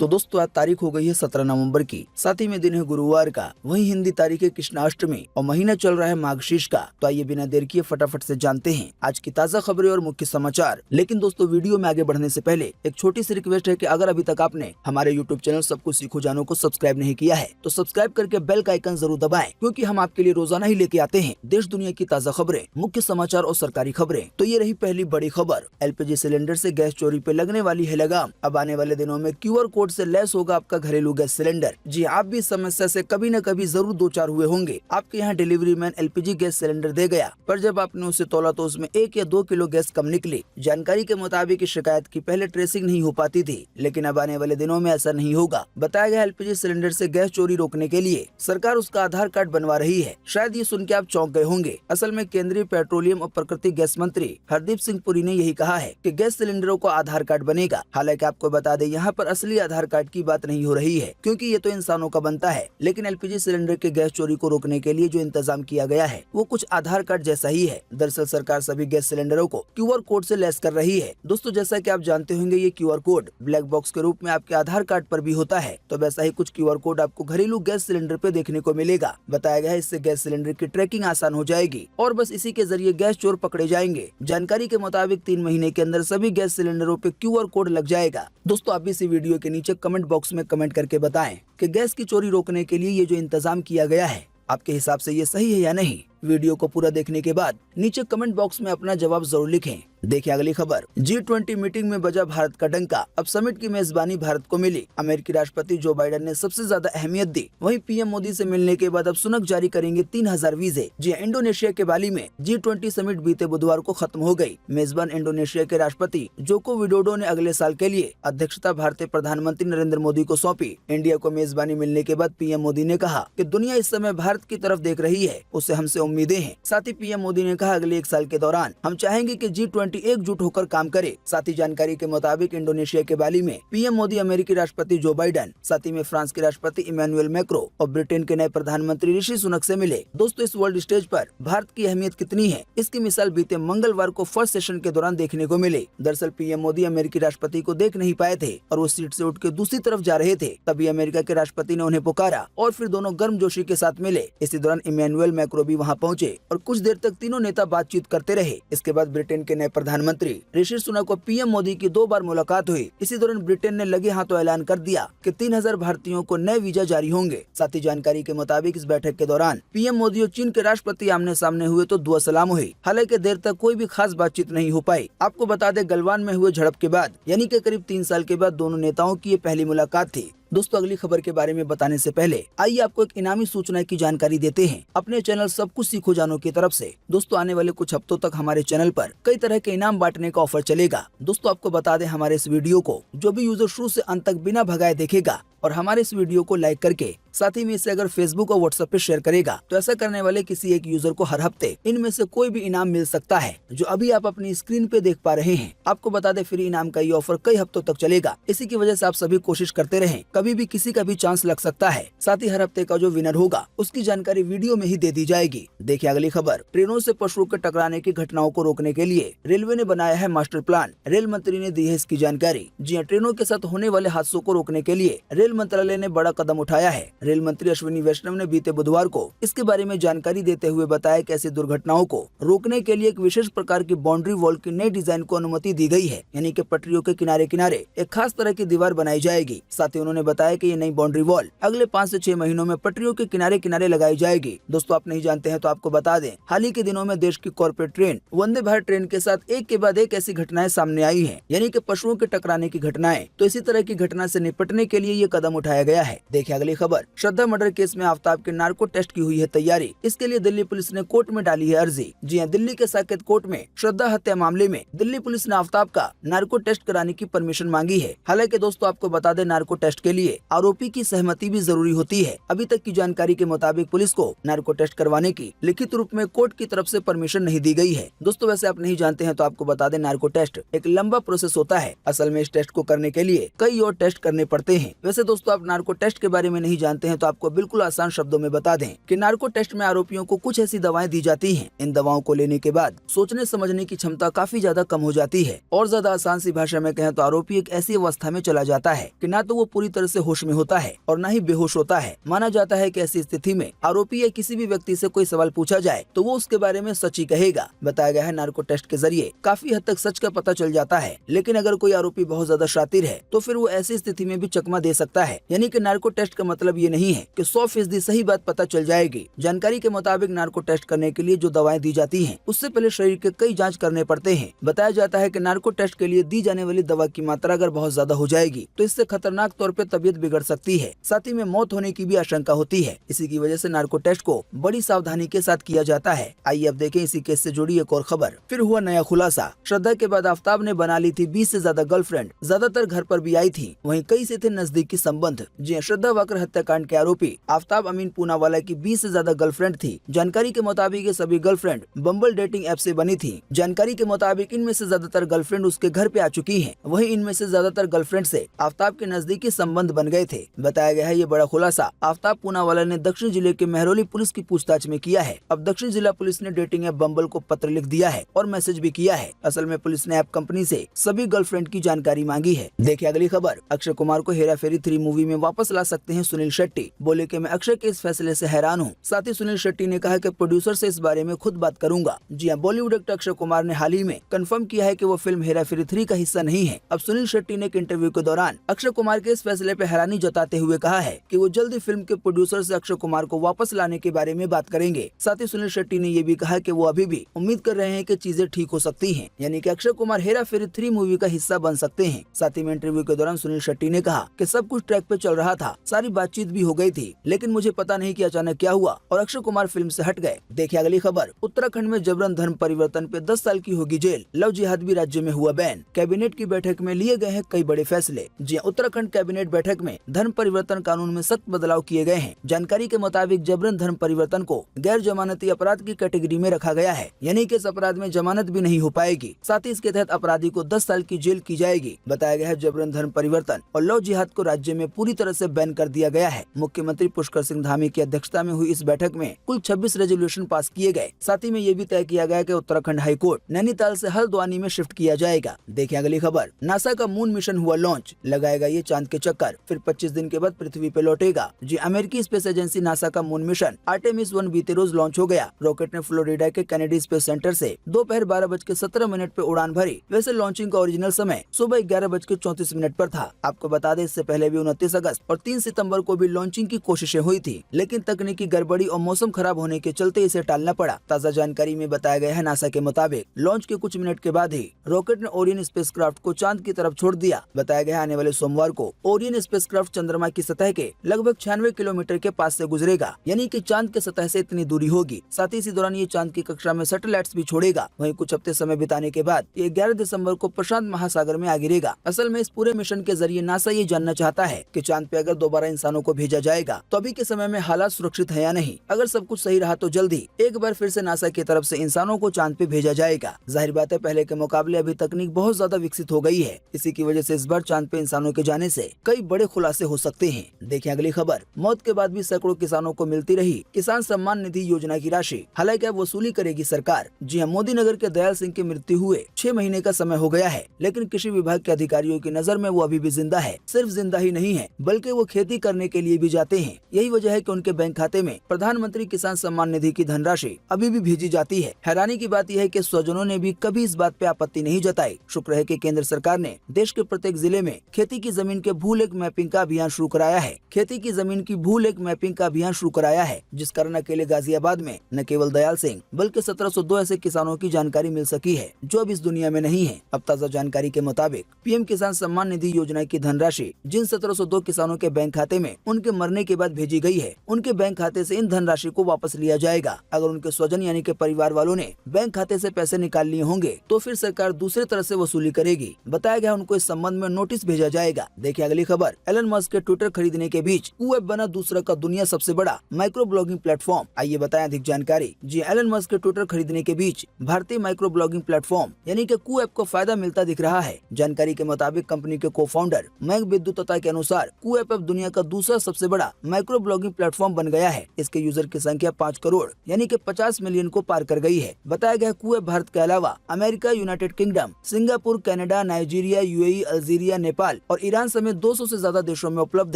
तो दोस्तों आज तारीख हो गई है 17 नवंबर की, साथ ही में दिन है गुरुवार का, वहीं हिंदी तारीख है कृष्णाष्टमी और महीना चल रहा है माघशीर्ष का। तो आइए बिना देर किए फटाफट से जानते हैं आज की ताजा खबरें और मुख्य समाचार। लेकिन दोस्तों वीडियो में आगे बढ़ने से पहले एक छोटी सी रिक्वेस्ट है कि अगर अभी तक आपने हमारे यूट्यूब चैनल सब कुछ सीखो जानो को सब्सक्राइब नहीं किया है तो सब्सक्राइब करके बेल का आइकन जरूर दबाएं, क्योंकि हम आपके लिए रोजाना ही लेके आते हैं देश दुनिया की ताजा खबरें, मुख्य समाचार और सरकारी खबरें। तो ये रही पहली बड़ी खबर। एलपीजी सिलेंडर से गैस चोरी पे लगने वाली है लगाम। अब आने वाले दिनों में QR कोड से लैस होगा आपका घरेलू गैस सिलेंडर। जी आप भी इस समस्या से कभी न कभी जरूर दो चार हुए होंगे। आपके यहाँ delivery man LPG gas cylinder दे गया, पर जब आपने उसे तोला तो उसमें 1 या 2 किलो गैस कम निकली। जानकारी के मुताबिक इस शिकायत की पहले ट्रेसिंग नहीं हो पाती थी, लेकिन अब आने वाले दिनों में ऐसा नहीं होगा। बताया गया एलपीजी सिलेंडर से गैस चोरी रोकने के लिए सरकार उसका आधार कार्ड बनवा रही है। शायद ये सुन के आप चौंक गए होंगे। असल में केंद्रीय पेट्रोलियम और प्राकृतिक गैस मंत्री हरदीप सिंह पुरी ने यही कहा है कि गैस सिलेंडरों को आधार कार्ड बनेगा। हालांकि आपको बता दें यहाँ पर असली आधार कार्ड की बात नहीं हो रही है, क्योंकि ये तो इंसानों का बनता है। लेकिन एलपीजी सिलेंडर के गैस चोरी को रोकने के लिए जो इंतजाम किया गया है वो कुछ आधार कार्ड जैसा ही है। दरअसल सरकार सभी गैस सिलेंडरों को QR कोड से लैस कर रही है। दोस्तों जैसा कि आप जानते होंगे ये QR कोड ब्लैक बॉक्स के रूप में आपके आधार कार्ड पर भी होता है, तो वैसा ही कुछ QR कोड आपको घरेलू गैस सिलेंडर पे देखने को मिलेगा। बताया गया है इससे गैस सिलेंडर की ट्रैकिंग आसान हो जाएगी और बस इसी के जरिए गैस चोर पकड़े जाएंगे। जानकारी के मुताबिक 3 महीने के अंदर सभी गैस सिलेंडरों पे QR कोड लग जाएगा। दोस्तों आप भी इसी वीडियो के नीचे कमेंट बॉक्स में कमेंट करके बताएं कि गैस की चोरी रोकने के लिए ये जो इंतजाम किया गया है आपके हिसाब से ये सही है या नहीं। वीडियो को पूरा देखने के बाद नीचे कमेंट बॉक्स में अपना जवाब जरूर लिखें। देखिए अगली खबर। G20 मीटिंग में बजा भारत का डंका। अब समिट की मेजबानी भारत को मिली। अमेरिकी राष्ट्रपति जो बाइडेन ने सबसे ज्यादा अहमियत दी। वहीं पीएम मोदी से मिलने के बाद अब सुनक जारी करेंगे 3000 वीजे। जी इंडोनेशिया के बाली में G20 समिट बीते बुधवार को खत्म हो गई। मेजबान इंडोनेशिया के राष्ट्रपति जोको विडोडो ने अगले साल के लिए अध्यक्षता भारतीय प्रधानमंत्री नरेंद्र मोदी को सौंपी। इंडिया को मेजबानी मिलने के बाद पीएम मोदी ने कहा कि दुनिया इस समय भारत की तरफ देख रही है, उससे हमसे उम्मीदें हैं। साथ ही पीएम मोदी ने कहा अगले 1 साल के दौरान हम चाहेंगे कि G20 एकजुट होकर काम करे। साथ ही जानकारी के मुताबिक इंडोनेशिया के बाली में पीएम मोदी अमेरिकी राष्ट्रपति जो बाइडेन, साथ ही में फ्रांस के राष्ट्रपति इमैनुअल मैक्रो और ब्रिटेन के नए प्रधानमंत्री ऋषि सुनक से मिले। दोस्तों इस वर्ल्ड स्टेज पर भारत की अहमियत कितनी है इसकी मिसाल बीते मंगलवार को फर्स्ट सेशन के दौरान देखने को मिली। दरअसल पीएम मोदी अमेरिकी राष्ट्रपति को देख नहीं पाए थे और वो सीट से उठ के दूसरी तरफ जा रहे थे, तभी अमेरिका के राष्ट्रपति ने उन्हें पुकारा और फिर दोनों गर्मजोशी के साथ मिले। इसी दौरान इमैनुअल मैक्रो भी वहाँ पहुँचे और कुछ देर तक तीनों नेता बातचीत करते रहे। इसके बाद ब्रिटेन के नए प्रधानमंत्री ऋषि सुनक को पीएम मोदी की 2 बार मुलाकात हुई। इसी दौरान ब्रिटेन ने लगे हाथों ऐलान कर दिया कि 3000 भारतीयों को नए वीजा जारी होंगे। साथ ही जानकारी के मुताबिक इस बैठक के दौरान पीएम मोदी और चीन के राष्ट्रपति आमने सामने हुए तो दुआ सलाम हुई। हालांकि देर तक कोई भी खास बातचीत नहीं हो पाई। आपको बता दें गलवान में हुए झड़प के बाद यानी कि करीब 3 साल के बाद दोनों नेताओं की ये पहली मुलाकात थी। दोस्तों अगली खबर के बारे में बताने से पहले आइए आपको एक इनामी सूचना की जानकारी देते हैं अपने चैनल सब कुछ सीखो जानो की तरफ से। दोस्तों आने वाले कुछ हफ्तों तक हमारे चैनल पर कई तरह के इनाम बांटने का ऑफर चलेगा। दोस्तों आपको बता दें हमारे इस वीडियो को जो भी यूजर शुरू से अंत तक बिना भगाए देखेगा और हमारे इस वीडियो को लाइक करके साथ ही में इसे अगर फेसबुक और व्हाट्सएप पे शेयर करेगा तो ऐसा करने वाले किसी एक यूजर को हर हफ्ते इनमें से कोई भी इनाम मिल सकता है, जो अभी आप अपनी स्क्रीन पे देख पा रहे हैं। आपको बता दें फ्री इनाम का ये ऑफर कई हफ्तों तक चलेगा। इसी की वजह से आप सभी कोशिश करते रहें, कभी भी किसी का भी चांस लग सकता है। साथ ही हर हफ्ते का जो विनर होगा उसकी जानकारी वीडियो में ही दे दी जाएगी। देखिए अगली खबर। ट्रेनों से पशुओं के टकराने की घटनाओं को रोकने के लिए रेलवे ने बनाया है मास्टर प्लान। रेल मंत्री ने दी है इसकी जानकारी। जी हाँ, ट्रेनों के साथ होने वाले हादसों को रोकने के लिए रेल मंत्रालय ने बड़ा कदम उठाया है। रेल मंत्री अश्विनी वैष्णव ने बीते बुधवार को इसके बारे में जानकारी देते हुए बताया कि ऐसी दुर्घटनाओं को रोकने के लिए एक विशेष प्रकार की बाउंड्री वॉल की नई डिजाइन को अनुमति दी गई है, यानी कि पटरियों के किनारे किनारे एक खास तरह की दीवार बनाई जाएगी। साथ ही उन्होंने बताया कि ये नई बाउंड्री वॉल अगले 5 से 6 महीनों में पटरियों के किनारे किनारे लगाई जाएगी। दोस्तों आप नहीं जानते हैं तो आपको बता दें, हाल ही के दिनों में देश की corporate train Vande Bharat train के साथ एक के बाद एक ऐसी घटनाएं सामने आई है, यानी कि पशुओं के टकराने की घटनाएं। तो इसी तरह की घटना से निपटने के लिए ये कदम उठाया गया है। देखिए अगली खबर। श्रद्धा मर्डर केस में आफ्ताब के नार्को टेस्ट की हुई है तैयारी। इसके लिए दिल्ली पुलिस ने कोर्ट में डाली है अर्जी। जी हां, दिल्ली के साकेत कोर्ट में श्रद्धा हत्या मामले में दिल्ली पुलिस ने आफ्ताब का नार्को टेस्ट कराने की परमिशन मांगी है। हालांकि दोस्तों आपको बता दें नार्को टेस्ट के लिए आरोपी की सहमति भी जरूरी होती है। अभी तक की जानकारी के मुताबिक पुलिस को नार्को टेस्ट करवाने की लिखित रूप में कोर्ट की तरफ से परमिशन नहीं दी गई है। दोस्तों वैसे आप नहीं जानते हैं तो आपको बता दें नार्को टेस्ट एक लंबा प्रोसेस होता है। असल में इस टेस्ट को करने के लिए कई और टेस्ट करने पड़ते हैं। वैसे दोस्तों आप नार्को टेस्ट के बारे में नहीं जानते हैं तो आपको बिल्कुल आसान शब्दों में बता दें कि नार्को टेस्ट में आरोपियों को कुछ ऐसी दवाएं दी जाती हैं। इन दवाओं को लेने के बाद सोचने समझने की क्षमता काफी ज्यादा कम हो जाती है और ज्यादा आसान सी भाषा में कहें तो आरोपी एक ऐसी अवस्था में चला जाता है कि ना तो वो पूरी तरह से होश में होता है और न ही बेहोश होता है। माना जाता है कि ऐसी स्थिति में आरोपी या किसी भी व्यक्ति से कोई सवाल पूछा जाए तो वो उसके बारे में सच ही कहेगा। बताया गया है नार्को टेस्ट के जरिए काफी हद तक सच का पता चल जाता है, लेकिन अगर कोई आरोपी बहुत ज्यादा शातिर है तो फिर वो ऐसी स्थिति में भी चकमा दे सकता है। यानी कि नार्को टेस्ट का मतलब ये नहीं है कि 100% सही बात पता चल जाएगी। जानकारी के मुताबिक नार्को टेस्ट करने के लिए जो दवाएं दी जाती हैं उससे पहले शरीर के कई जांच करने पड़ते हैं। बताया जाता है कि नार्को टेस्ट के लिए दी जाने वाली दवा की मात्रा अगर बहुत ज्यादा हो जाएगी तो इससे खतरनाक तौर पे तबीयत बिगड़ सकती है, साथ ही में मौत होने की भी आशंका होती है। इसी की वजह से नार्को टेस्ट को बड़ी सावधानी के साथ किया जाता है। आइए अब देखें इसी केस से जुड़ी एक और खबर। फिर हुआ नया खुलासा। श्रद्धा के बाद आफ्ताब ने बना ली थी 20 से ज्यादा गर्लफ्रेंड, ज्यादातर घर पर भी आई थी, वहीं कई से थे नजदीकी संबंध। जी श्रद्धा वाकर हत्याकांड के आरोपी आफ्ताब अमीन पूनावाला की 20 से ज्यादा गर्लफ्रेंड थी। जानकारी के मुताबिक ये सभी गर्लफ्रेंड बम्बल डेटिंग ऐप से बनी थी। जानकारी के मुताबिक इनमें से ज्यादातर गर्लफ्रेंड उसके घर पे आ चुकी हैं, वहीं इनमें से ज्यादातर गर्लफ्रेंड से आफ्ताब के नजदीकी संबंध बन गए थे। बताया गया है ये बड़ा खुलासा आफ्ताब पूनावाला ने दक्षिण जिले के मेहरौली पुलिस की पूछताछ में किया है। अब दक्षिण जिला पुलिस ने डेटिंग ऐप बम्बल को पत्र लिख दिया है और मैसेज भी किया है। असल में पुलिस ने ऐप कंपनी से सभी गर्लफ्रेंड की जानकारी मांगी है। देखिए अगली खबर। अक्षय कुमार को हेरा फेरी 3 मूवी में वापस ला सकते हैं सुनील शेट्टी। बोले कि मैं अक्षय के इस फैसले से हैरान हूँ। साथ ही सुनील शेट्टी ने कहा कि प्रोड्यूसर से इस बारे में खुद बात करूंगा। जी हाँ, बॉलीवुड एक्टर अक्षय कुमार ने हाल ही में कंफर्म किया है कि वो फिल्म हेरा फेरी 3 का हिस्सा नहीं है। अब सुनील शेट्टी ने एक इंटरव्यू के दौरान अक्षय कुमार के इस फैसले पर हैरानी जताते हुए कहा है कि वो जल्दी फिल्म के प्रोड्यूसर से अक्षय कुमार को वापस लाने के बारे में बात करेंगे। साथ ही सुनील शेट्टी ने ये भी कहा कि वो अभी भी उम्मीद कर रहे हैं कि चीजें ठीक हो सकती हैं, यानी कि अक्षय कुमार हेरा फेरी 3 मूवी का हिस्सा बन सकते हैं। साथ ही में इंटरव्यू के दौरान सुनील शेट्टी ने कहा कि सब कुछ ट्रैक पे चल रहा था, सारी बातचीत भी हो गई थी, लेकिन मुझे पता नहीं कि अचानक क्या हुआ और अक्षय कुमार फिल्म से हट गए। देखिए अगली खबर। उत्तराखंड में जबरन धर्म परिवर्तन पे 10 साल की होगी जेल। लव जिहाद भी राज्य में हुआ बैन। कैबिनेट की बैठक में लिए गए हैं कई बड़े फैसले। जी उत्तराखंड कैबिनेट बैठक में धर्म परिवर्तन कानून में सख्त बदलाव किए गए हैं। जानकारी के मुताबिक जबरन धर्म परिवर्तन को गैर जमानती अपराध की कैटेगरी में रखा गया है, यानी कि इस अपराध में जमानत भी नहीं हो पाएगी। साथ ही इसके तहत अपराधी को 10 साल की जेल की जाएगी। बताया गया है जबरन धर्म परिवर्तन और लव जिहाद को राज्य में पूरी तरह से बैन कर दिया गया है। मुख्यमंत्री पुष्कर सिंह धामी की अध्यक्षता में हुई इस बैठक में कुल 26 रेजोल्यूशन पास किए गए। साथ ही में ये भी तय किया गया कि उत्तराखंड हाई कोर्ट नैनीताल से हल्द्वानी में शिफ्ट किया जाएगा। देखिए अगली खबर। नासा का मून मिशन हुआ लॉन्च। लगाएगा ये चांद के चक्कर, फिर 25 दिन के बाद पृथ्वी पे लौटेगा। जी अमेरिकी स्पेस एजेंसी नासा का मून मिशन आर्टेमिस 1 बीते रोज लॉन्च हो गया। रॉकेट ने फ्लोरिडा के कैनेडी स्पेस सेंटर से दोपहर 12:17 पे उड़ान भरी। वैसे लॉन्चिंग का ओरिजिनल समय सुबह 11:34 पर था। आपको बता दें इससे पहले भी 29 अगस्त और 3 सितंबर को भी लॉन्चिंग की कोशिशें हुई थी, लेकिन तकनीकी गड़बड़ी और मौसम खराब होने के चलते इसे टालना पड़ा। ताज़ा जानकारी में बताया गया है नासा के मुताबिक लॉन्च के कुछ मिनट के बाद ही रॉकेट ने ओरियन स्पेसक्राफ्ट को चांद की तरफ छोड़ दिया। बताया गया आने वाले सोमवार को ओरियन स्पेसक्राफ्ट चंद्रमा की सतह के लगभग 96 किलोमीटर के पास से गुजरेगा, यानी कि चांद के सतह से इतनी दूरी होगी। साथ ही इसी दौरान ये चांद की कक्षा में सैटेलाइट्स भी छोड़ेगा। वहीं कुछ हफ्ते समय बिताने के बाद ये 11 दिसंबर को प्रशांत महासागर में आ गिरेगा। असल में इस पूरे मिशन के जरिए नासा ये जानना चाहता है कि चांद पे अगर दोबारा इंसानों को भेजा जाएगा तो अभी के समय में हालात सुरक्षित है या नहीं। अगर सब कुछ सही रहा तो जल्दी एक बार फिर से नासा की तरफ से इंसानों को चांद पे भेजा जाएगा। जाहिर बात है पहले के मुकाबले अभी तकनीक बहुत ज्यादा विकसित हो गई है। इसी की वजह से इस बार चांद पे इंसानों के जाने से कई बड़े खुलासे हो सकते हैं। देखिए अगली खबर। मौत के बाद भी सैकड़ों किसानों को मिलती रही किसान सम्मान निधि योजना की राशि, हालांकि अब वसूली करेगी सरकार। जी हाँ, मोदी नगर के दयाल सिंह की मृत्यु हुए 6 महीने का समय हो गया है, लेकिन कृषि विभाग के अधिकारियों की नजर में वो अभी भी जिंदा है। सिर्फ जिंदा ही नहीं है बल्कि वो खेती करने के लिए भी जाते हैं। यही वजह है कि उनके बैंक खाते में प्रधानमंत्री किसान सम्मान निधि की धनराशि अभी भी भेजी जाती है। हैरानी की बात यह है कि स्वजनों ने भी कभी इस बात पे आपत्ति नहीं जताई। शुक्र है कि केंद्र सरकार ने देश के प्रत्येक जिले में खेती की जमीन के भूलेख मैपिंग का अभियान शुरू कराया है। खेती की जमीन की भूलेख मैपिंग का अभियान शुरू कराया है, जिस कारण अकेले गाजियाबाद में न केवल दयाल सिंह बल्कि 1702 ऐसे किसानों की जानकारी मिल सकी है जो अब इस दुनिया में नहीं है। अब ताज़ा जानकारी के मुताबिक पीएम किसान सम्मान निधि योजना की धनराशि जिन 1702 किसानों के बैंक खाते में उनके मरने के बाद भेजी गई है, उनके बैंक खाते से इन धनराशि को वापस लिया जाएगा। अगर उनके स्वजन यानी कि परिवार वालों ने बैंक खाते से पैसे निकाल लिए होंगे तो फिर सरकार दूसरे तरह से वसूली करेगी। बताया गया उनको इस संबंध में नोटिस भेजा जाएगा। देखिए अगली खबर। एलन मस्क के ट्विटर खरीदने के बीच कूएप बना दूसरा का दुनिया सबसे बड़ा माइक्रो ब्लॉगिंग प्लेटफॉर्म। आइए बताएं अधिक जानकारी। जी एलन मस्क के ट्विटर खरीदने के बीच भारतीय माइक्रो ब्लॉगिंग प्लेटफॉर्म यानी कि कूएप को फायदा मिलता दिख रहा है। जानकारी के मुताबिक कंपनी के को फाउंडर मयंक बिद्दू तथा के अनुसार QApp अब दुनिया का दूसरा सबसे बड़ा माइक्रो ब्लॉगिंग प्लेटफॉर्म बन गया है। इसके यूजर की संख्या 5 करोड़ यानी कि 50 मिलियन को पार कर गई है। बताया गया QApp भारत के अलावा America, United kingdom, Singapore, Canada, Nigeria, UAE, Algeria, Nepal और ईरान समेत 200 से ज्यादा देशों में उपलब्ध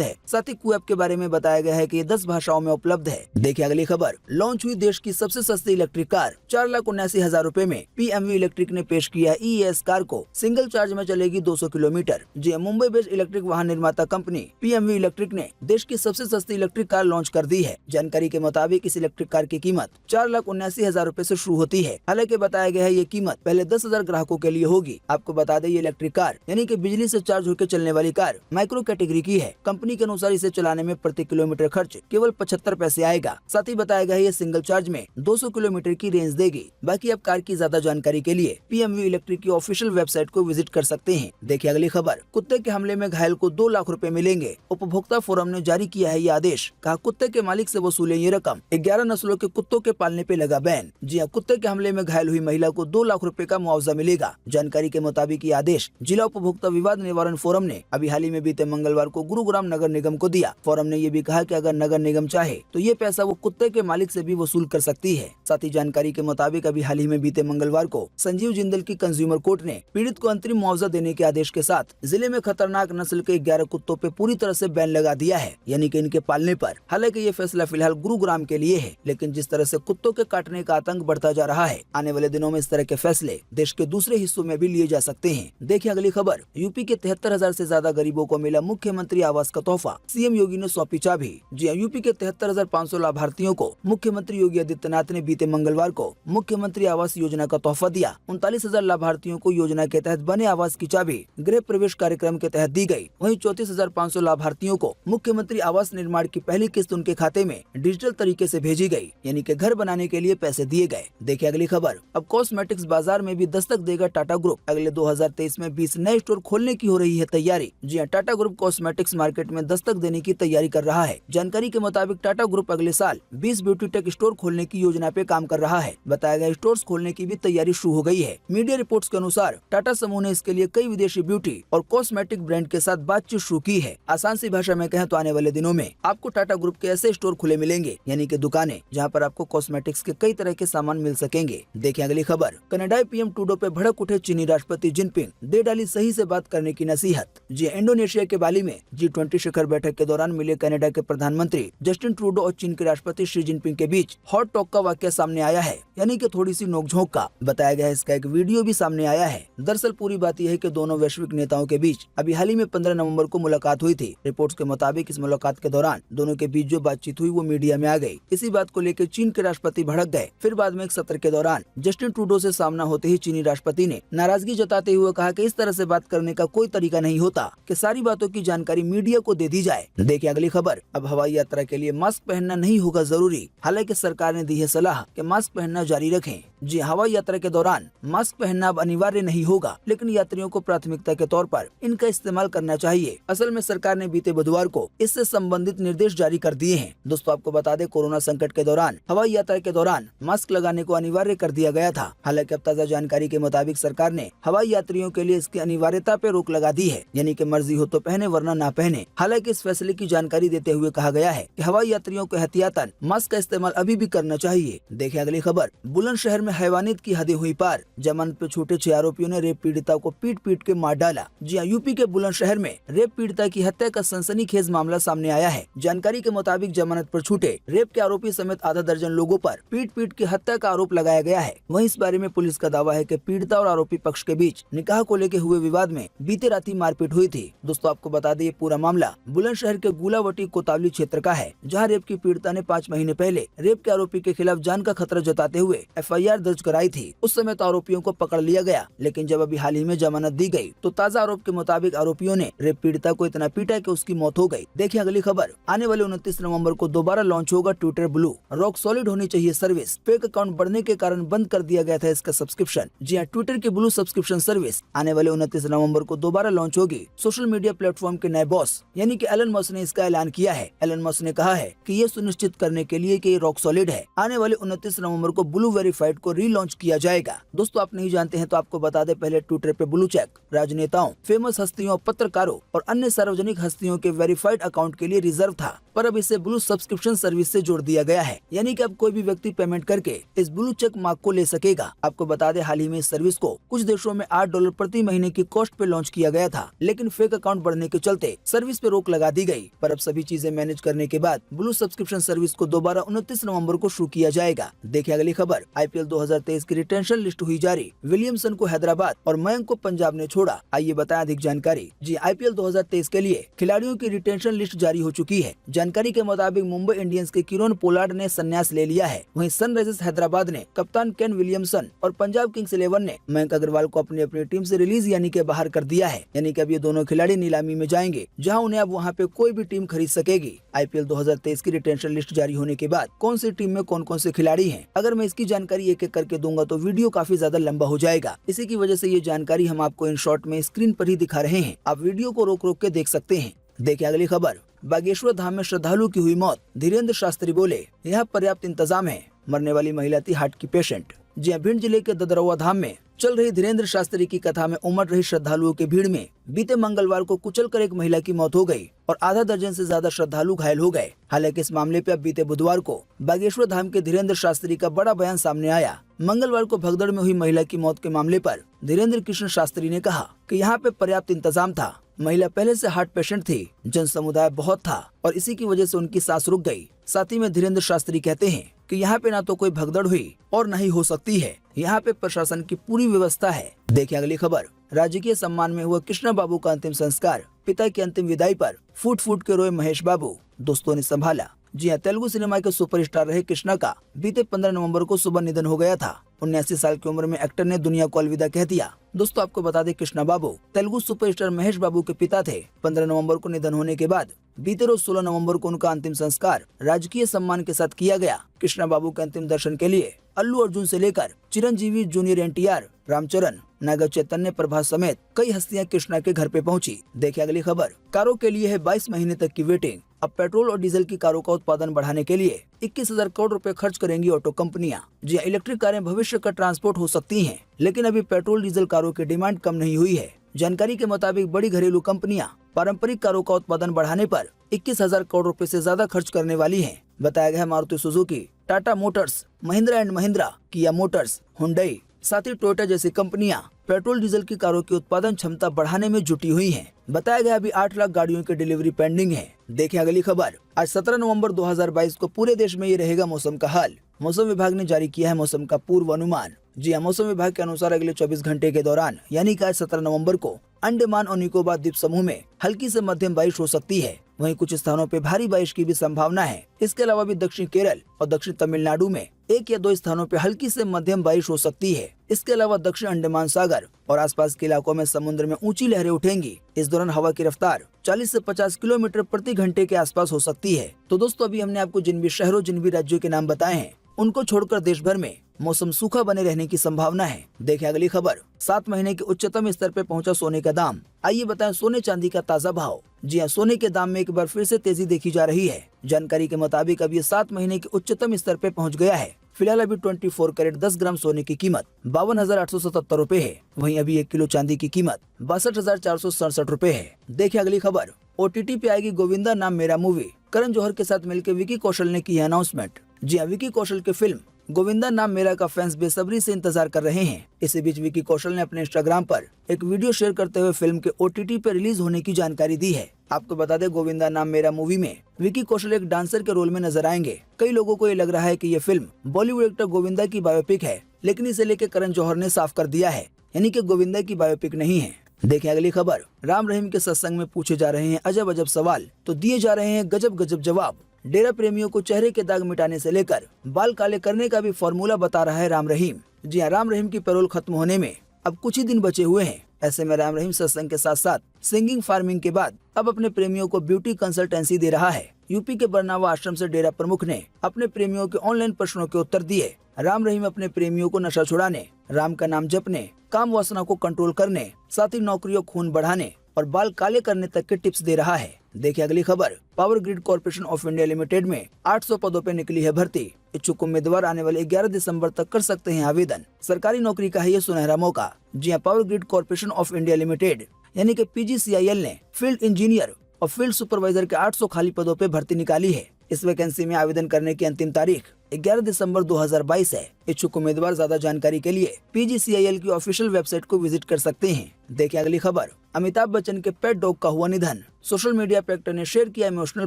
है। साथ ही QApp के बारे में बताया गया है कि ये 10 भाषाओं में उपलब्ध है। देखिए अगली खबर। लॉन्च हुई देश की सबसे सस्ती इलेक्ट्रिक कार। 4,79,000 रूपए में PMV इलेक्ट्रिक ने पेश किया ES कार को। सिंगल चार्ज में चलेगी 200 किलोमीटर। जी मुंबई बेस्ड इलेक्ट्रिक वाहन निर्माता कंपनी PMV इलेक्ट्रिक ने देश की सबसे सस्ती इलेक्ट्रिक कार लॉन्च कर दी है। जानकारी के मुताबिक इस इलेक्ट्रिक कार की कीमत 4,79,000 रूपए से शुरू होती है। हालांकि बताया गया है ये कीमत पहले 10,000 ग्राहकों के लिए होगी। आपको बता दें ये इलेक्ट्रिक कार यानी कि बिजली से चार्ज होकर चलने वाली कार माइक्रो कैटेगरी की है। कंपनी के अनुसार इसे चलाने में प्रति किलोमीटर खर्च केवल 75 पैसे आएगा। साथ ही बताया गया है ये सिंगल चार्ज में 200 किलोमीटर की रेंज देगी। बाकी आप कार की ज्यादा जानकारी के लिए PMV इलेक्ट्रिक की ऑफिशियल वेबसाइट को विजिट कर सकते हैं। देखिए अगली खबर। कुत्ते के हमले में घायल को 2 लाख रुपए मिलेंगे। उपभोक्ता फोरम ने जारी किया है ये आदेश। कहा कुत्ते के मालिक से वसूले ये रकम। 11 नस्लों के कुत्तों के पालने पे लगा बैन। जी हाँ, कुत्ते के हमले में घायल हुई महिला को 2 लाख रुपए का मुआवजा मिलेगा। जानकारी के मुताबिक ये आदेश जिला उपभोक्ता विवाद निवारण फोरम ने अभी हाल ही में बीते मंगलवार को गुरुग्राम नगर निगम को दिया। फोरम ने ये भी कहा कि अगर नगर निगम चाहे तो ये पैसा वो कुत्ते के मालिक से भी वसूल कर सकती है। साथ ही जानकारी के मुताबिक अभी हाल ही में बीते मंगलवार को संजीव जिंदल की कंज्यूमर कोर्ट ने पीड़ित को अंतरिम मुआवजा देने के आदेश के साथ जिले में खतरनाक नस्ल के 11 कुत्तों पे पूरी तरह से बैन लगा दिया है, यानी कि इनके पालने पर। हालांकि ये फैसला फिलहाल गुरुग्राम के लिए है, लेकिन जिस तरह से कुत्तों के काटने का आतंक बढ़ता जा रहा है, आने वाले दिनों में इस तरह के फैसले देश के दूसरे हिस्सों में भी लिए जा सकते हैं। देखिए अगली खबर। यूपी के 73,000 से ज्यादा गरीबों को मिला मुख्यमंत्री आवास का तोहफा। CM योगी ने सौंपी चाबी। जी यूपी के 73,500 लाभार्थियों को मुख्यमंत्री योगी आदित्यनाथ ने बीते मंगलवार को मुख्यमंत्री आवास योजना का तोहफा दिया। 39,000 लाभार्थियों को योजना के तहत बने आवास की चाबी गृह प्रवेश कार्यक्रम के तहत दी गई। वहीं 34,500 लाभार्थियों को मुख्यमंत्री आवास निर्माण की पहली किस्त उनके खाते में डिजिटल तरीके से भेजी गई, यानी कि घर बनाने के लिए पैसे दिए गए। देखिए अगली खबर। अब कॉस्मेटिक्स बाजार में भी दस्तक देगा टाटा ग्रुप। अगले 2023 में 20 नए स्टोर खोलने की हो रही है तैयारी। जी हाँ, टाटा ग्रुप कॉस्मेटिक्स मार्केट में दस्तक देने की तैयारी कर रहा है। जानकारी के मुताबिक टाटा ग्रुप अगले साल 20 ब्यूटी टेक स्टोर खोलने की योजना पे काम कर रहा है। बताया गया स्टोर्स खोलने की भी तैयारी शुरू हो गई है। मीडिया रिपोर्ट्स के अनुसार टाटा समूह ने इसके लिए कई विदेशी ब्यूटी और कॉस्मेटिक ब्रांड के साथ बातचीत शुरू की है। आसान सी भाषा में कहें तो आने वाले दिनों में आपको टाटा ग्रुप के ऐसे स्टोर खुले मिलेंगे, यानी कि दुकानें जहां पर आपको कॉस्मेटिक्स के कई तरह के सामान मिल सकेंगे। देखिए अगली खबर। कनाडाई PM ट्रूडो पे भड़क उठे चीनी राष्ट्रपति जिनपिंग, दे डाली सही से बात करने की नसीहत। जी इंडोनेशिया के बाली में G20 शिखर बैठक के दौरान मिले कनाडा के प्रधानमंत्री जस्टिन ट्रूडो और चीन के राष्ट्रपति शी जिनपिंग के बीच हॉट टॉक का वाकया सामने आया है, यानी कि थोड़ी सी नोकझोंक का। बताया गया है इसका एक वीडियो भी सामने आया है। दरअसल पूरी बात यह है कि दोनों वैश्विक नेताओं के बीच अभी हाल ही में 15 नवंबर को मुलाकात हुई थी। रिपोर्ट्स के मुताबिक इस मुलाकात के दौरान दोनों के बीच जो बातचीत हुई वो मीडिया में आ गई। इसी बात को लेकर चीन के राष्ट्रपति भड़क गए। फिर बाद में एक सत्र के दौरान जस्टिन ट्रूडो से सामना होते ही चीनी राष्ट्रपति ने नाराजगी जताते हुए कहा कि इस तरह से बात करने का कोई तरीका नहीं होता कि सारी बातों की जानकारी मीडिया को दे दी जाए। देखिए अगली खबर। अब हवाई यात्रा के लिए मास्क पहनना नहीं होगा जरूरी। हालांकि सरकार ने दी है सलाह कि मास्क पहनना जारी रखें। जी हवाई यात्रा के दौरान मास्क पहनना अब अनिवार्य नहीं होगा, लेकिन यात्रियों को प्राथमिकता के तौर पर इनका इस्तेमाल करना चाहिए। असल में सरकार ने बीते बुधवार को इससे संबंधित निर्देश जारी कर दिए हैं। दोस्तों आपको बता दें, कोरोना संकट के दौरान हवाई यात्रा के दौरान मास्क लगाने को अनिवार्य कर दिया गया था। हालांकि अब ताजा जानकारी के मुताबिक सरकार ने हवाई यात्रियों के लिए इसकी अनिवार्यता पे रोक लगा दी है, यानी कि मर्जी हो तो पहने वरना ना पहने। हालांकि इस फैसले की जानकारी देते हुए कहा गया है कि हवाई यात्रियों को एहतियातन मास्क का इस्तेमाल अभी भी करना चाहिए। देखिए अगली खबर। बुलंदशहर में हैवानियत की हदें हुई पार। जमानत पे छूटे 6 आरोपियों ने रेप पीड़िता को पीट पीट के मार डाला। जी हाँ, यूपी के बुलंदशहर में रेप पीड़िता की हत्या का सनसनीखेज मामला सामने आया है। जानकारी के मुताबिक जमानत पर छूटे रेप के आरोपी समेत आधा दर्जन लोगों पर पीट पीट के हत्या का आरोप लगाया गया है। वहीं इस बारे में पुलिस का दावा है कि पीड़िता और आरोपी पक्ष के बीच निकाह को लेकर हुए विवाद में बीते रात ही मारपीट हुई थी। दोस्तों आपको बता दें, ये पूरा मामला बुलंदशहर के गुलावटी कोतावली क्षेत्र का है, जहां रेप की पीड़िता ने 5 महीने पहले रेप के आरोपी के खिलाफ जान का खतरा जताते हुए FIR दर्ज कराई थी। उस समय तो आरोपियों को पकड़ लिया गया, लेकिन जब अभी हाल ही में जमानत दी गई तो ताजा आरोप के मुताबिक आरोपियों ने रेप पीड़िता को इतना पीटा कि उसकी मौत हो गई। देखिए अगली खबर। आने वाले 29 नवंबर को दोबारा लॉन्च होगा ट्विटर ब्लू। रॉक सॉलिड होनी चाहिए सर्विस। फेक अकाउंट बढ़ने के कारण बंद कर दिया गया था इसका सब्सक्रिप्शन। जी हाँ, ट्विटर की ब्लू सब्सक्रिप्शन सर्विस आने वाले 29 नवंबर को दोबारा लॉन्च होगी। सोशल मीडिया प्लेटफॉर्म के नए बॉस यानी कि एलन मस्क ने इसका ऐलान किया है। एलन मस्क ने कहा है कि ये सुनिश्चित करने के लिए कि रॉक सॉलिड है, आने वाले 29 नवंबर को ब्लू वेरीफाइड को रीलॉन्च किया जाएगा। दोस्तों आप नहीं जानते हैं तो आपको बता दें, पहले ट्विटर पे ब्लू चेक राजनेताओं, फेमस हस्तियों, पत्रकारों और अन्य अन्य सार्वजनिक हस्तियों के वेरीफाइड अकाउंट के लिए रिजर्व था, पर अब इसे ब्लू सब्सक्रिप्शन सर्विस से जोड़ दिया गया है। यानी कि अब कोई भी व्यक्ति पेमेंट करके इस ब्लू चेक मार्क को ले सकेगा। आपको बता दें, हाल ही में इस सर्विस को कुछ देशों में $8 प्रति महीने की कॉस्ट पे लॉन्च किया गया था, लेकिन फेक अकाउंट बढ़ने के चलते सर्विस पे रोक लगा दी गई। पर अब सभी चीजें मैनेज करने के बाद ब्लू सब्सक्रिप्शन सर्विस को दोबारा 29 नवंबर को शुरू किया जाएगा। देखिए अगली खबर। IPL 2023 की रिटेंशन लिस्ट हुई जारी। विलियमसन को हैदराबाद और मयंक को पंजाब ने छोड़ा। आइए बताएं अधिक जानकारी। जी, IPL 2023 के लिए खिलाड़ियों की रिटेंशन लिस्ट जारी हो चुकी है। जानकारी के मुताबिक मुंबई इंडियंस के किरोन पोलार्ड ने संन्यास ले लिया है। वहीं सनराइजर्स हैदराबाद ने कप्तान केन विलियमसन और पंजाब किंग्स 11 ने मयंक अग्रवाल को अपनी टीम से रिलीज यानी कि बाहर कर दिया है। यानी कि अब ये दोनों खिलाड़ी नीलामी में जाएंगे, जहां उन्हें अब वहां पे कोई भी टीम खरीद सकेगी। IPL 2023 की रिटेंशन लिस्ट जारी होने के बाद कौन सी टीम में कौन कौन से खिलाड़ी हैं, अगर मैं इसकी जानकारी एक एक करके दूंगा तो वीडियो काफी ज्यादा लंबा हो जाएगा। इसी की वजह से ये जानकारी हम आपको इन शॉर्ट में स्क्रीन पर ही दिखा रहे हैं। आप वीडियो को रोक रोक के देख सकते हैं। देखिए अगली खबर। बागेश्वर धाम में श्रद्धालु की हुई मौत। धीरेन्द्र शास्त्री बोले, यहाँ पर्याप्त इंतजाम है। मरने वाली महिला थी हार्ट की पेशेंट। जी हाँ, भिंड जिले के ददरवा धाम में चल रही धीरेन्द्र शास्त्री की कथा में उमड़ रही श्रद्धालुओं की भीड़ में बीते मंगलवार को कुचलकर एक महिला की मौत हो गई और आधा दर्जन से ज्यादा श्रद्धालु घायल हो गए। हालांकि इस मामले पे अब बीते बुधवार को बागेश्वर धाम के धीरेन्द्र शास्त्री का बड़ा बयान सामने आया। मंगलवार को भगदड़ में हुई महिला की मौत के मामले पर धीरेन्द्र कृष्ण शास्त्री ने कहा कि यहाँ पे पर्याप्त इंतजाम था। महिला पहले से हार्ट पेशेंट थी, जन समुदाय बहुत था और इसी की वजह से उनकी सांस रुक गई। साथ ही में धीरेन्द्र शास्त्री कहते हैं कि यहाँ पे ना तो कोई भगदड़ हुई और न ही हो सकती है। यहाँ पे प्रशासन की पूरी व्यवस्था है। देखिए अगली खबर। राजकीय सम्मान में हुआ कृष्णा बाबू का अंतिम संस्कार। पिता की अंतिम विदाई पर फूट फूट के रोए महेश बाबू, दोस्तों ने संभाला। जी हाँ, तेलुगु सिनेमा के सुपरस्टार रहे कृष्णा का बीते 15 नवंबर को सुबह निधन हो गया था। 79 साल की उम्र में एक्टर ने दुनिया को अलविदा कह दिया। दोस्तों आपको बता दें, कृष्णा बाबू तेलुगु सुपरस्टार महेश बाबू के पिता थे। 15 नवंबर को निधन होने के बाद बीते रोज 16 नवंबर को उनका अंतिम संस्कार राजकीय सम्मान के साथ किया गया। कृष्णा बाबू के अंतिम दर्शन के लिए अल्लू अर्जुन से लेकर चिरंजीवी, जूनियर NTR, रामचरण, नागर चैतन्य, प्रभास समेत कई हस्तियां कृष्णा के घर पे पहुंची। देखिए अगली खबर। कारों के लिए है 22 महीने तक की वेटिंग। अब पेट्रोल और डीजल की कारों का उत्पादन बढ़ाने के लिए 21,000 करोड़ रुपए खर्च करेंगी ऑटो कंपनियां। जी, इलेक्ट्रिक कारें भविष्य का ट्रांसपोर्ट हो सकती हैं, लेकिन अभी पेट्रोल डीजल कारों की डिमांड कम नहीं हुई है। जानकारी के मुताबिक बड़ी घरेलू कंपनियां पारंपरिक कारों का उत्पादन बढ़ाने पर 21,000 करोड़ रुपए से ज्यादा खर्च करने वाली हैं। बताया गया है Maruti Suzuki, Tata Motors, Mahindra and Mahindra, किया मोटर्स, हुंडई, साथ ही टोयोटा जैसी कंपनियां पेट्रोल डीजल की कारों की उत्पादन क्षमता बढ़ाने में जुटी हुई हैं। बताया गया अभी 8 लाख गाड़ियों की डिलीवरी पेंडिंग है। देखिए अगली खबर। आज 17 नवंबर 2022 को पूरे देश में ये रहेगा मौसम का हाल। मौसम विभाग ने जारी किया है मौसम का पूर्व अनुमान। जी हाँ, मौसम विभाग के अनुसार अगले 24 घंटे के दौरान यानी कि आज 17 नवंबर को अंडमान और निकोबार द्वीप समूह में हल्की से मध्यम बारिश हो सकती है। वहीं कुछ स्थानों पे भारी बारिश की भी संभावना है। इसके अलावा भी दक्षिण केरल और दक्षिण तमिलनाडु में 1 या 2 स्थानों पे हल्की से मध्यम बारिश हो सकती है। इसके अलावा दक्षिण अंडमान सागर और आसपास के इलाकों में समुद्र में ऊंची लहरें उठेंगी। इस दौरान हवा की रफ्तार 40 से 50 किलोमीटर प्रति घंटे के आसपास हो सकती है। तो दोस्तों अभी हमने आपको जिन भी शहरों, जिन भी राज्यों के नाम बताए हैं, उनको छोड़कर देश भर में मौसम सूखा बने रहने की संभावना है। देखिए अगली खबर। 7 महीने के उच्चतम स्तर पे पहुंचा सोने का दाम। आइए बताएं सोने चांदी का ताजा भाव। जी हाँ, सोने के दाम में एक बार फिर से तेजी देखी जा रही है। जानकारी के मुताबिक अब ये 7 महीने के उच्चतम स्तर पे पहुंच गया है। फिलहाल अभी 24 कैरेट 10 ग्राम सोने की कीमत 52,877 रुपए है। वहीं अभी 1 किलो चांदी की कीमत 62,467 रुपए है। देखिए अगली खबर। OTT पे आएगी गोविंदा नाम मेरा मूवी। करण जौहर के साथ मिलकर विकी कौशल ने की अनाउंसमेंट। जी हाँ, विकी कौशल की फिल्म गोविंदा नाम मेरा का फैंस बेसब्री से इंतजार कर रहे हैं। इसी बीच विकी कौशल ने अपने इंस्टाग्राम पर एक वीडियो शेयर करते हुए फिल्म के OTT पे रिलीज होने की जानकारी दी है। आपको बता दें, गोविंदा नाम मेरा मूवी में विकी कौशल एक डांसर के रोल में नजर आएंगे। कई लोगों को ये लग रहा है कि ये फिल्म बॉलीवुड एक्टर गोविंदा की बायोपिक है, लेकिन इसे लेकर करण जौहर ने साफ कर दिया है, यानी कि गोविंदा की बायोपिक नहीं है। देखिए अगली खबर। राम रहीम के सत्संग में पूछे जा रहे हैं अजब अजब सवाल तो दिए जा रहे हैं गजब गजब जवाब। डेरा प्रेमियों को चेहरे के दाग मिटाने से लेकर बाल काले करने का भी फॉर्मूला बता रहा है राम रहीम। जी हाँ, राम रहीम की पैरोल खत्म होने में अब कुछ ही दिन बचे हुए हैं। ऐसे में राम रहीम सत्संग के साथ साथ सिंगिंग, फार्मिंग के बाद अब अपने प्रेमियों को ब्यूटी कंसल्टेंसी दे रहा है। यूपी के बरनावा आश्रम से डेरा प्रमुख ने अपने प्रेमियों के ऑनलाइन प्रश्नों के उत्तर दिए। राम रहीम अपने प्रेमियों को नशा छुड़ाने, राम का नाम जपने, काम वासना को कंट्रोल करने, साथ ही नौकरियों, खून बढ़ाने और बाल काले करने तक के टिप्स दे रहा है। देखिए अगली खबर। Power grid corporation of India limited में 800 पदों पे निकली है भर्ती। इच्छुक उम्मीदवार आने वाले 11 दिसंबर तक कर सकते हैं आवेदन। सरकारी नौकरी का है ये सुनहरा मौका। जी हाँ, power grid corporation of India limited यानी कि PGCIL ने फील्ड इंजीनियर और फील्ड सुपरवाइजर के 800 खाली पदों पे भर्ती निकाली है। इस वैकेंसी में आवेदन करने की अंतिम तारीख 11 दिसंबर 2022 है। इच्छुक उम्मीदवार ज्यादा जानकारी के लिए PGCIL की ऑफिशियल वेबसाइट को विजिट कर सकते हैं। देखिए अगली खबर। अमिताभ बच्चन के पेट डॉग का हुआ निधन। सोशल मीडिया पे एक्टर ने शेयर किया इमोशनल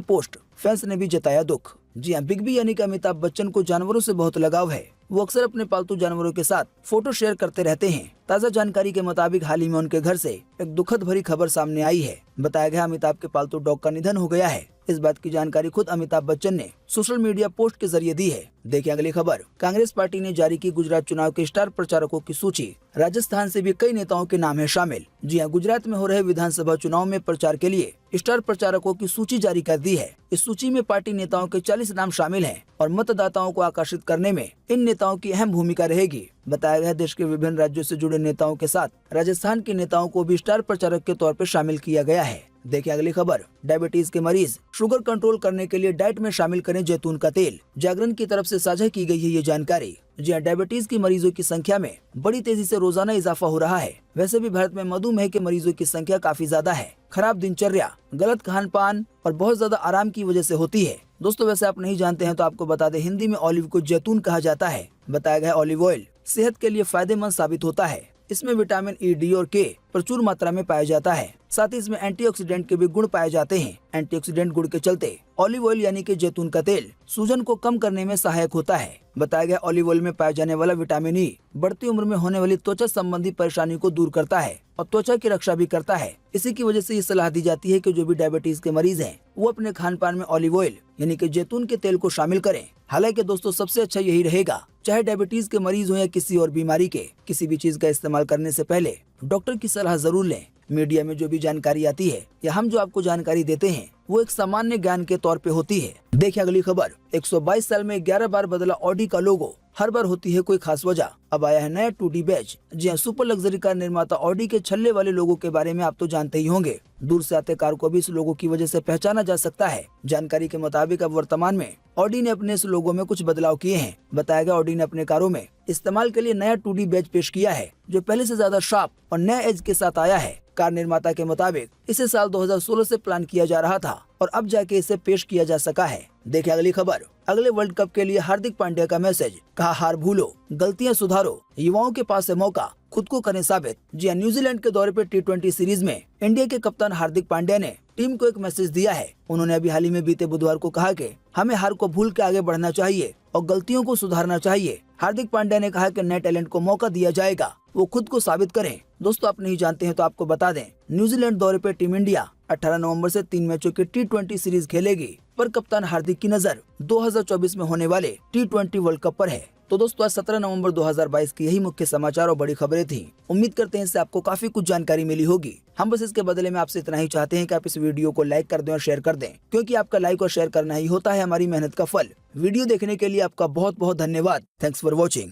पोस्ट। फैंस ने भी जताया दुख। जी हाँ, बिग बी यानी कि अमिताभ बच्चन को जानवरों से बहुत लगाव है। वो अक्सर अपने पालतू जानवरों के साथ फोटो शेयर करते रहते हैं। ताज़ा जानकारी के मुताबिक हाल ही में उनके घर से एक दुखद भरी खबर सामने आई है। बताया गया अमिताभ के पालतू डॉग का निधन हो गया है। इस बात की जानकारी खुद अमिताभ बच्चन ने सोशल मीडिया पोस्ट के जरिए दी है। देखिए अगली खबर। कांग्रेस पार्टी ने जारी की गुजरात चुनाव के स्टार प्रचारकों की सूची। राजस्थान से भी कई नेताओं के नाम है शामिल। जी हाँ, गुजरात में हो रहे विधानसभा चुनाव में प्रचार के लिए स्टार प्रचारकों की सूची जारी कर दी है। इस सूची में पार्टी नेताओं के 40 नाम शामिल हैं और मतदाताओं को आकर्षित करने में इन नेताओं की अहम भूमिका रहेगी। बताया गया देश के विभिन्न राज्यों से जुड़े नेताओं के साथ राजस्थान के नेताओं को भी स्टार प्रचारक के तौर पर शामिल किया गया है। देखिए अगली खबर। डायबिटीज के मरीज शुगर कंट्रोल करने के लिए डाइट में शामिल करें जैतून का तेल। जागरण की तरफ से साझा की गई है ये जानकारी। जी हाँ, डायबिटीज के मरीजों की संख्या में बड़ी तेजी से रोजाना इजाफा हो रहा है। वैसे भी भारत में मधुमेह के मरीजों की संख्या काफी ज्यादा है। खराब दिनचर्या, गलत खान पान और बहुत ज्यादा आराम की वजह से होती है। दोस्तों वैसे आप नहीं जानते हैं तो आपको बता दें, हिंदी में ऑलिव को जैतून कहा जाता है। बताया गया ऑलिव ऑयल सेहत के लिए फायदेमंद साबित होता है। इसमें विटामिन E, D और K प्रचुर मात्रा में पाया जाता है। साथ ही इसमें एंटीऑक्सीडेंट के भी गुण पाए जाते हैं। एंटीऑक्सीडेंट गुण के चलते ऑलिव ऑयल यानी कि जैतून का तेल सूजन को कम करने में सहायक होता है। बताया गया ऑलिव ऑयल में पाया जाने वाला विटामिन E बढ़ती उम्र में होने वाली त्वचा संबंधी परेशानी को दूर करता है और त्वचा की रक्षा भी करता है। इसी की वजह से ये सलाह दी जाती है कि जो भी डायबिटीज के मरीज हैं वो अपने खान पान में ऑलिव ऑयल यानी कि जैतून के तेल को शामिल करें। हालांकि दोस्तों सबसे अच्छा यही रहेगा, चाहे डायबिटीज के मरीज हो या किसी और बीमारी के, किसी भी चीज का इस्तेमाल करने से पहले डॉक्टर की सलाह जरूर लें। मीडिया में जो भी जानकारी आती है या हम जो आपको जानकारी देते हैं वो एक सामान्य ज्ञान के तौर पे होती है। देखिए अगली खबर। 122 साल में 11 बार बदला ऑडी का लोगो। हर बार होती है कोई खास वजह। अब आया है नया 2D बैच। जी हाँ, सुपर लग्जरी कार निर्माता ऑडी के छल्ले वाले लोगो के बारे में आप तो जानते ही होंगे। दूर से आते कार को भी इस लोगो की वजह से पहचाना जा सकता है। जानकारी के मुताबिक अब वर्तमान में ऑडी ने अपने इस लोगो में कुछ बदलाव किए हैं। बताया गया ऑडी ने अपने कारों में इस्तेमाल के लिए नया 2D बैच पेश किया है जो पहले से ज्यादा शार्प और नया एज के साथ आया है। कार निर्माता के मुताबिक इसे साल 2016 से प्लान किया जा रहा था और अब जाके इसे पेश किया जा सका है। देखिए अगली खबर। अगले वर्ल्ड कप के लिए हार्दिक पांड्या का मैसेज। कहा हार भूलो, गलतियां सुधारो, युवाओं के पास है मौका, खुद को करें साबित। जी हाँ, न्यूजीलैंड के दौरे पर T20 सीरीज में इंडिया के कप्तान हार्दिक पांड्या ने टीम को एक मैसेज दिया है। उन्होंने अभी हाल ही में बीते बुधवार को कहा कि हमें हार को भूल के आगे बढ़ना चाहिए और गलतियों को सुधारना चाहिए। हार्दिक पांड्या ने कहा कि नए टैलेंट को मौका दिया जाएगा, वो खुद को साबित करें। दोस्तों आप नहीं जानते हैं तो आपको बता दें, न्यूजीलैंड दौरे पे टीम इंडिया 18 नवंबर से 3 मैचों की T20 सीरीज खेलेगी। पर कप्तान हार्दिक की नजर 2024 में होने वाले T20 वर्ल्ड कप पर है। तो दोस्तों आज 17 नवंबर 2022 की यही मुख्य समाचार और बड़ी खबरें थी। उम्मीद करते हैं इससे आपको काफी कुछ जानकारी मिली होगी। हम बस इसके बदले में आपसे इतना ही चाहते हैं कि आप इस वीडियो को लाइक कर दें और शेयर कर दें, क्योंकि आपका लाइक और शेयर करना ही होता है हमारी मेहनत का फल। वीडियो देखने के लिए आपका बहुत बहुत धन्यवाद। Thanks for watching.